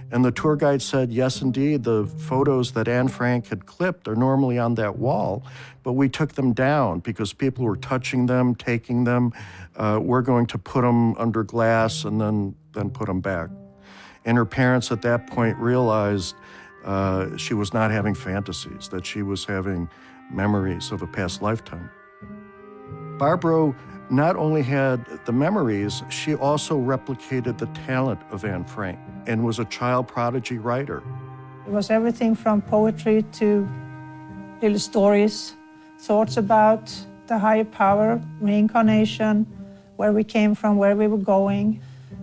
And the tour guide said, yes, indeed, the photos that Anne Frank had clipped are normally on that wall, but we took them down because people were touching them, taking them. We're going to put them under glass and then put them back. And her parents at that point realized she was not having fantasies, that she was having memories of a past lifetime. Barbara not only had the memories, she also replicated the talent of Anne Frank and was a child prodigy writer.
It was everything from poetry to little stories, thoughts about the higher power, reincarnation, where we came from, where we were going,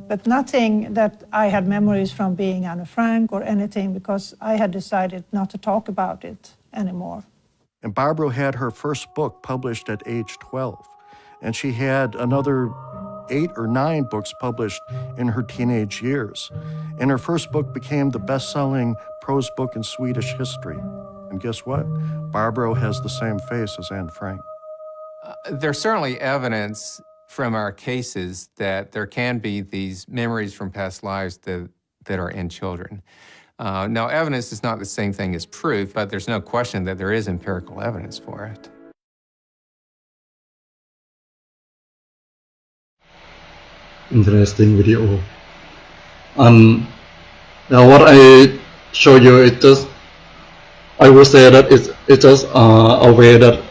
but nothing that I had memories from being Anne Frank or anything, because I had decided not to talk about it anymore.
And Barbara had her first book published at age 12. And she had another 8 or 9 books published in her teenage years. And her first book became the best-selling prose book in Swedish history. And guess what? Barbara has the same face as Anne Frank.
There's certainly evidence from our cases that there can be these memories from past lives that are in children. Now, evidence is not the same thing as proof, but there's no question that there is empirical evidence for it.
Interesting video. And now what I show you, it just, I would say that it's just a way that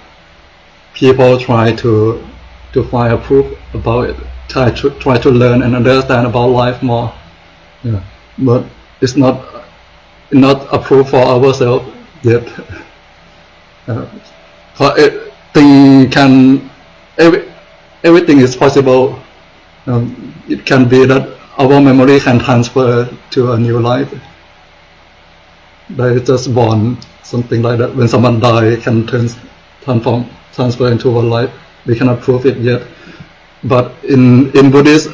people try to find a proof about it, try to learn and understand about life more. Yeah. But it's not a proof for ourselves yet. Everything is possible. It can be that our memory can transfer to a new life. They just born, something like that. When someone dies, it can transfer into our life. We cannot prove it yet. But in Buddhist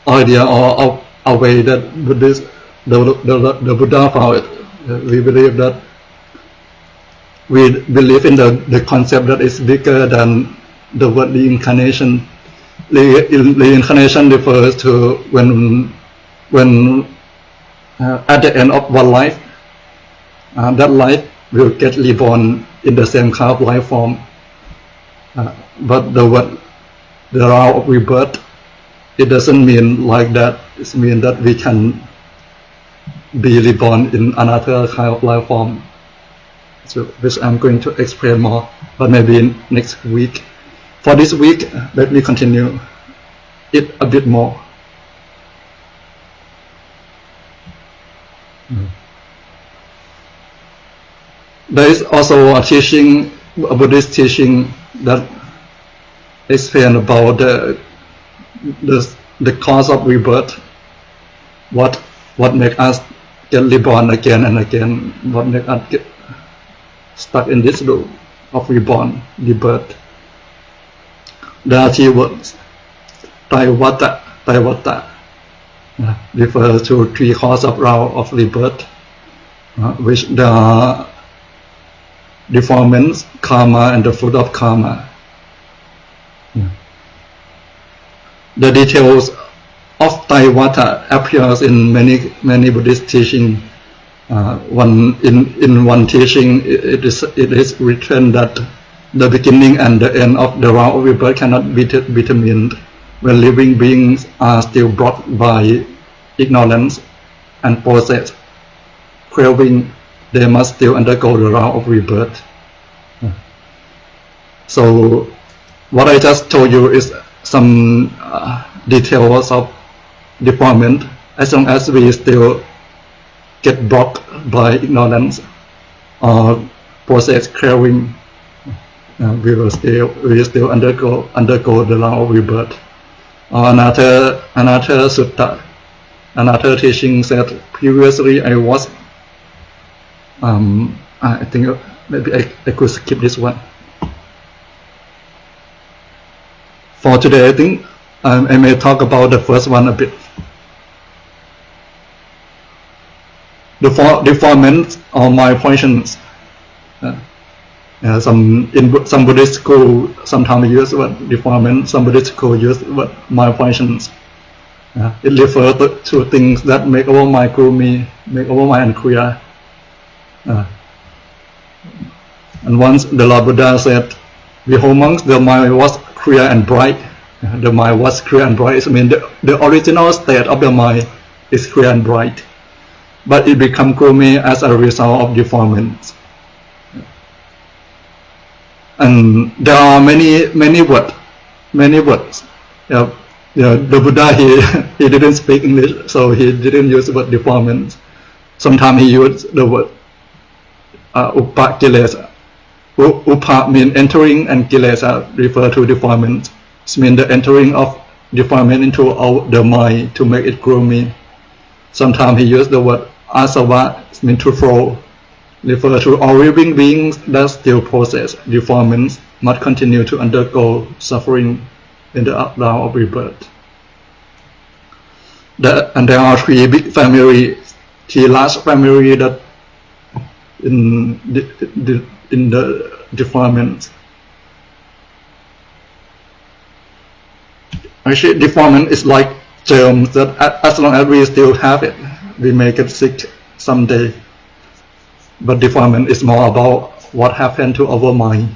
idea or a way that the Buddha found it, we believe that we believe in the concept that is bigger than the word reincarnation. Reincarnation refers to when at the end of one life, that life will get reborn in the same kind of life form. But the round of rebirth, it doesn't mean like that. It means that we can be reborn in another kind of life form, which I'm going to explain more, but maybe next week. For this week, let me continue it a bit more. There is also a teaching, a Buddhist teaching that explains about the cause of rebirth. What makes us get reborn again and again? What makes us get stuck in this loop of rebirth? There are 3 words. Taiwata refers to 3 causes of round of rebirth, which there are deformance, karma, and the fruit of karma. The details of Taiwata appears in many Buddhist teaching. In one teaching, it is written that The beginning and the end of the round of rebirth cannot be determined when living beings are still blocked by ignorance and process craving. They must still undergo the round of rebirth. So what I just told you is some details of deformment. As long as we still get blocked by ignorance or process craving, we will still undergo the round of rebirth. Another sutta, another teaching said, previously I was I think maybe I could skip this one. For today, I think I may talk about the first one a bit. The deformance of malfunctions. Some Buddhist school sometimes use the word deformment, some Buddhist school use the word malfunctions. It refers to things that make our mind gloomy, make our mind unclear. And once the Lord Buddha said, behold monks, the mind was clear and bright. The mind was clear and bright. I mean, the original state of the mind is clear and bright, but it becomes gloomy as a result of deformance. And there are many words. The Buddha he didn't speak English, so he didn't use the word deformance. Sometimes he used the word upa kilesa. Upa means entering, and kilesa refer to deformance. It means the entering of deformance into the mind to make it gloomy. Sometimes he used the word asava, means to throw, refer to all living beings that still possess deformance must continue to undergo suffering in the round of rebirth. And there are three big families, three large families that in the deformance. Actually, deformance is like germs that as long as we still have it, we may get sick someday. But deformance is more about what happened to our mind.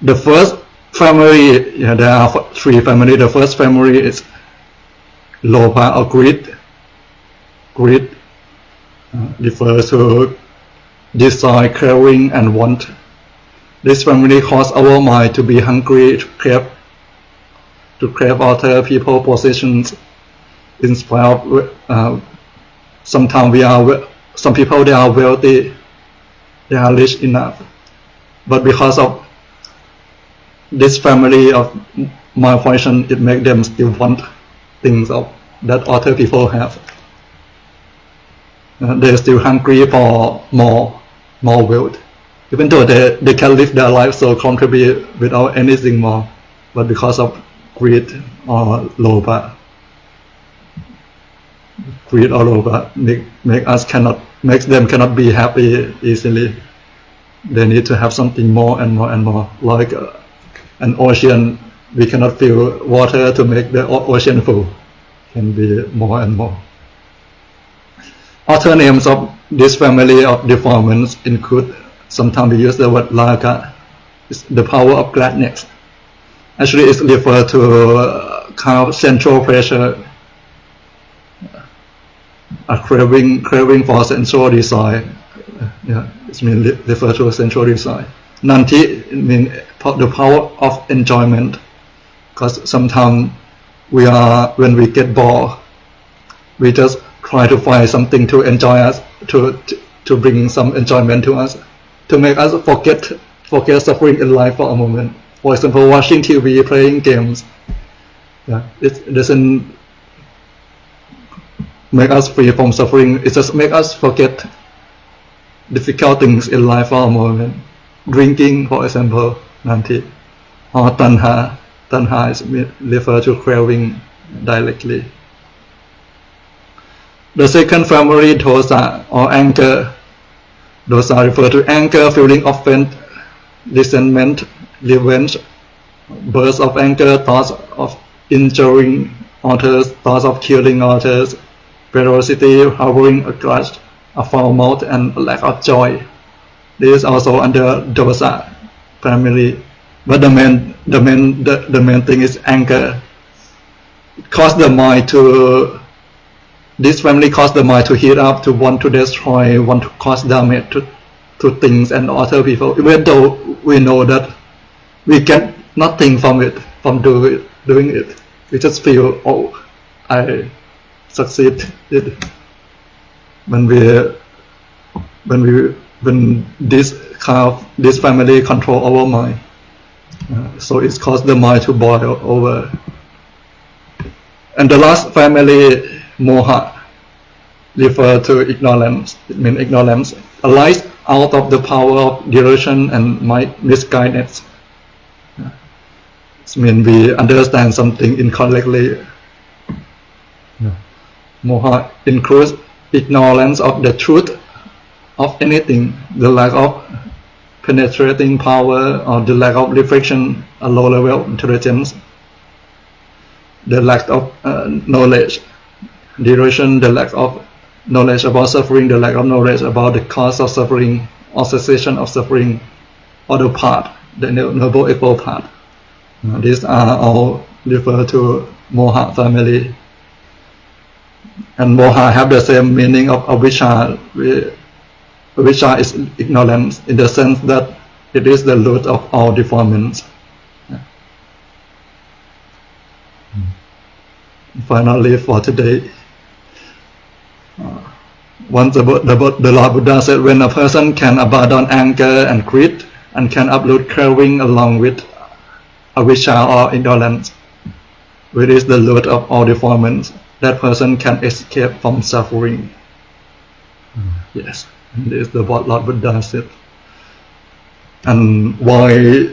The first family, there are three families. The first family is lopa or greed. Greed refers to desire, craving, and want. This family causes our mind to be hungry, to crave other people, possessions. In spite of sometimes some people, they are wealthy, they are rich enough, but because of this family of malfunction, it makes them still want things that other people have. They're still hungry for more wealth, even though they can live their life so comfortably without anything more, but because of greed or loba. Greed all over makes them cannot be happy easily. They need to have something more and more and more. Like an ocean, we cannot fill water to make the ocean full. Can be more and more. Other names of this family of deformance include, sometimes we use the word raga, it's the power of gladness. Actually, it's referred to kind of central pressure. A craving for sensual desire. It means refer to a sensual desire. Nanti means the power of enjoyment. Because sometimes when we get bored, we just try to find something to enjoy us, to bring some enjoyment to us, to make us forget suffering in life for a moment. For example, watching TV, playing games. It doesn't make us free from suffering. It just makes us forget difficult things in life for a moment. Drinking, for example, nanti, or tanha. Tanha is referred to craving directly. The second family, dosa or anger. Dosa refer to anger, feeling offense, resentment, revenge, bursts of anger, thoughts of injuring others, thoughts of killing others, ferocity, harboring a grudge, a foul mouth, and a lack of joy. This is also under dosa. family, but the main thing is anger. It caused the mind to, this family caused the mind to heat up, to want to destroy, want to cause damage to things and other people, even though we know that we get nothing from it, from doing it. We just feel, oh, I succeeded. When this family control our mind, so it's caused the mind to boil over. And the last family, moha, refer to ignorance. It means ignorance arise out of the power of delusion and misguidance. It means we understand something incorrectly. Moha includes ignorance of the truth of anything, the lack of penetrating power, or the lack of reflection, a low level of intelligence, the lack of knowledge, delusion, the lack of knowledge about suffering, the lack of knowledge about the cause of suffering, or cessation of suffering, or the path, the noble eightfold path. These are all referred to moha family. And moha have the same meaning of avijja. Avijja is ignorance, in the sense that it is the root of all deformants. Finally, for today, once the Lord Buddha said, when a person can abandon anger and greed and can uproot craving along with avijja or ignorance, which is the root of all deformants, that person can escape from suffering. Yes, and this is the what Lord Buddha said. And why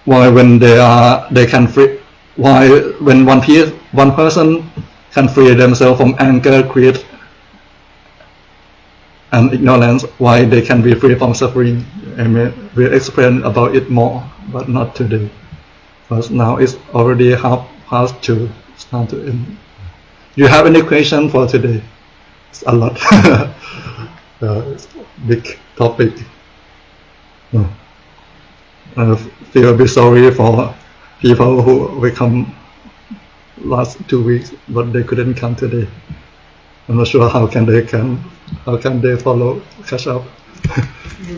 when they can free, why when one person can free themselves from anger, greed, and ignorance, why they can be free from suffering? We'll explain about it more, but not today, because now it's already 2:30. It's time to end. Do you have any question for today? It's a lot. It's a big topic. I feel a bit sorry for people who will come last 2 weeks, but they couldn't come today. I'm not sure how can they follow, catch up.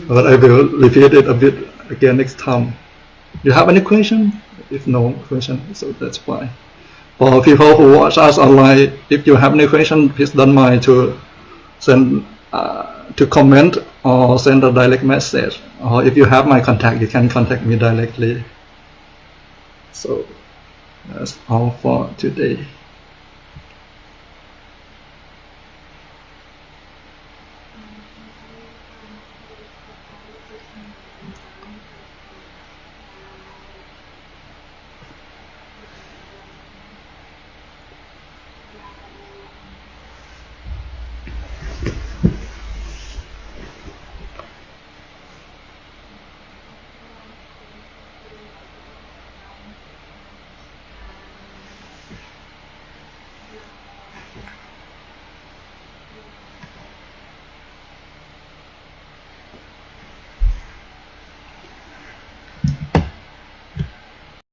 But I will repeat it a bit again next time. Do you have any question? If no question, so that's fine. For people who watch us online, if you have any question, please don't mind to send to comment or send a direct message. Or if you have my contact, you can contact me directly. So that's all for today.